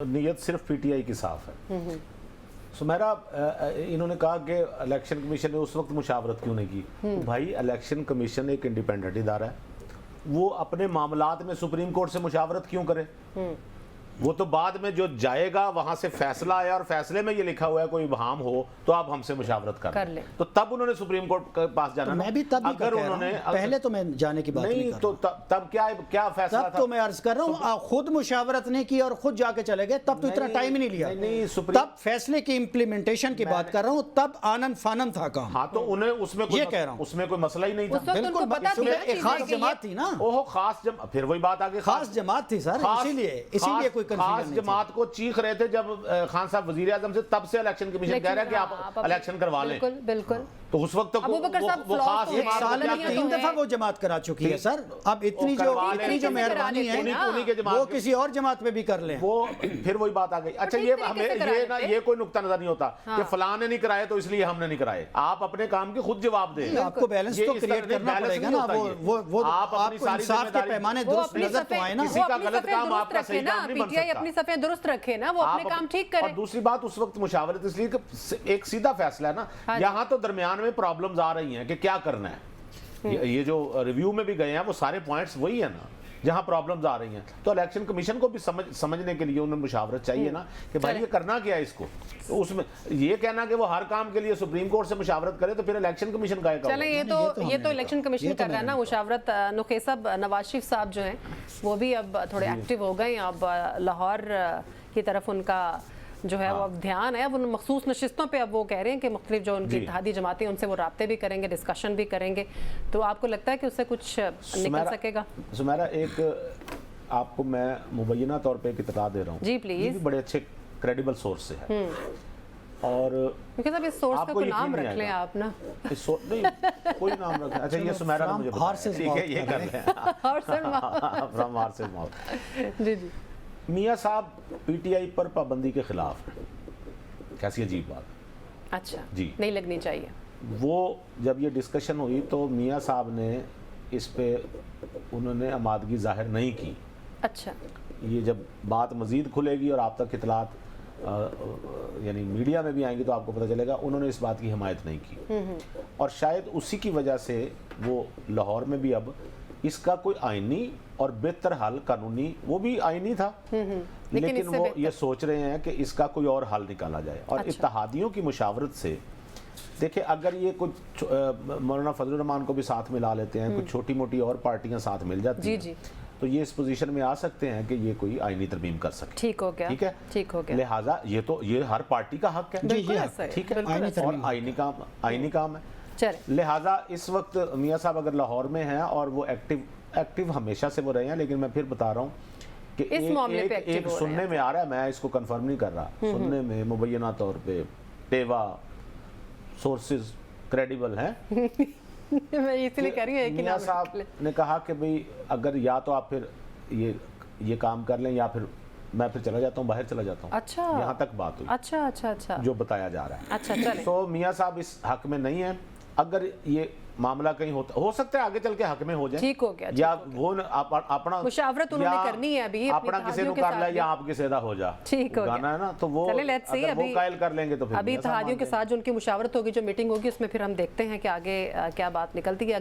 नीयत सिर्फ पीटीआई की साफ है। सुमेरा, इन्होंने कहा कि इलेक्शन कमीशन ने उस वक्त मुशावरत क्यों नहीं की। तो भाई, इलेक्शन कमीशन एक इंडिपेंडेंट इदारा है, वो अपने मामलात में सुप्रीम कोर्ट से मुशावरत क्यों करे। वो तो बाद में जो जाएगा वहां से फैसला आया और फैसले में ये लिखा हुआ है कोई इबाहम हो तो आप हमसे मुशावरत कर ले, तो तब उन्होंने सुप्रीम कोर्ट के पास जाना। तो मैं भी तब अगर उन्होंने पहले तो मैं जाने की बात नहीं तो तब क्या फैसला था? तो मैं अर्ज कर रहा हूँ, खुद मुशावरत नहीं की और खुद जाके चले गए, तब तो इतना टाइम ही नहीं लिया। तब फैसले की इम्प्लीमेंटेशन की बात कर रहा हूँ, तब आनंद फानंद था काम। हाँ, तो उन्हें उसमें ये कह रहा हूँ, उसमें कोई मसला ही नहीं था। बिल्कुल, एक खास जमात थी ना। ओहो, खास फिर वही बात आ गई, खास जमात थी सर, इसीलिए कोई खास जमात को चीख रहे थे जब खान साहब वजीर आजम से, तब से इलेक्शन कमीशन कह रहा है कि आप इलेक्शन करवा लें। बिल्कुल। तो उस वक्त वो खास साल में 3 दफा वो जमात करा चुकी है सर। अब इतनी जो मेहरबानी है वो किसी और जमात पे भी कर लें। वो फिर वही बात आ गई। अच्छा, ये हमें ये कोई नुक्ता नजर नहीं होता कि फलां ने नहीं कराए तो इसलिए हमने नहीं कराए। आप अपने काम की खुद जवाब दें। आपको बैलेंस तो क्रिएट करना पड़ेगा ना। वो आप अपनी सारी इंसाफ के पैमाने दुरुस्त नजर तो आए ना। किसी का गलत काम आपका सही काम नहीं बन सकता। अपनी सफेद दुरुस्त रखे ना, वो अपने काम ठीक करे। और दूसरी बात, उस वक्त मुशावरत इसलिए कि एक सीधा फैसला है ना। यहाँ तो दरमियान में प्रॉब्लम्स आ रही हैं कि क्या करना है। ये जो रिव्यू में भी गए हैं वो सारे पॉइंट्स वही है ना, जहां प्रॉब्लम्स आ रही हैं। तो इलेक्शन कमीशन को भी समझने के लिए उन्हें मुशावरत चाहिए ना कि भाई ये करना क्या है इसको। तो उसमें ये कहना कि वो हर काम के लिए सुप्रीम कोर्ट से मुशावरत करे तो फिर इलेक्शन कमीशन का चले। ये तो इलेक्शन कमीशन कर रहा है ना मुशावरत। नुखे साहब, नवाज शरीफ साहब जो हैं वो भी अब थोड़े एक्टिव हो गए। अब लाहौर की तरफ उनका जो है वो अब ध्यान है। अब उन मखसूस नशिस्तों पे अब वो कह रहे हैं कि मुख्तलिफ जो उनकी इत्तेहादी जमातें उनसे वो राब्ते भी करेंगे, डिस्कशन भी करेंगे। तो आपको लगता है कि उससे कुछ निकल सकेगा? सुमेरा, एक आपको मैं मुबैना तौर पे एक इत्तला दे रहा हूँ। जी प्लीज। बड़े अच्छे क्रेडिबल सोर्स से है और क्योंकि सब इस सोर्स का कोई नाम रख लें आप ना। नहीं, कोई नाम रख। अच्छा, ये सुमेरा ने मुझे बताया, ठीक है, ये कर लें। जी जी। मियाँ साहब पीटीआई पर पाबंदी के खिलाफ है। कैसी अजीब बात। अच्छा जी, नहीं लगनी चाहिए। वो जब ये डिस्कशन हुई तो मियाँ साहब ने इस पे उन्होंने आमादगी जाहिर नहीं की। अच्छा, ये जब बात मजीद खुलेगी और आप तक इतलात यानी मीडिया में भी आएंगी तो आपको पता चलेगा, उन्होंने इस बात की हिमायत नहीं की। और शायद उसी की वजह से वो लाहौर में भी अब इसका कोई आईनी और बेहतर हल, कानूनी वो भी आईनी था, लेकिन वो ये सोच रहे हैं कि इसका कोई और हल निकाला जाए। और इत्तेहादियों की मुशावरत से देखिए, अगर ये कुछ मौलाना फजलुर रहमान को भी साथ मिला लेते हैं, कुछ छोटी मोटी और पार्टियां साथ मिल जाती हैं, तो ये इस पोजीशन में आ सकते हैं कि ये कोई आईनी तरमीम कर सके। ठीक हो गया, ठीक हो गया। लिहाजा ये हर पार्टी का हक है, ठीक है, और आईनी काम है। लिहाजा इस वक्त मियाँ साहब अगर लाहौर में हैं और वो एक्टिव हमेशा से वो रहे हैं, लेकिन मैं फिर बता रहा हूँ कि एक सुनने में आ रहा है, मैं इसको कंफर्म नहीं कर रहा, सुनने में मुबैना तौर पे टेवा सोर्सेज क्रेडिबल हैं। मैं इसलिए कह रही हूं कि मियाँ साहब ने कहा कि भाई अगर या तो आप फिर ये काम कर लें या फिर मैं फिर चला जाता हूँ, बाहर चला जाता हूँ। अच्छा, यहाँ तक बात हुई। अच्छा जो बताया जा रहा है। अच्छा, चले। तो मियाँ साहब इस हक में नहीं है। अगर ये मामला कहीं हो सकता है आगे चल के हक में हो जाए, ठीक हो गया, या वो अपना मुशावरत उन्होंने करनी है अभी अपना किसी को कर ले या आप किसी दा हो जा, ठीक हो गाना है ना। तो वो अगर वो कायल कर लेंगे तो फिर अभी इत्तेहादियों के साथ जो उनकी मुशावरत होगी, जो मीटिंग होगी, उसमें फिर हम देखते हैं कि आगे क्या बात निकलती है।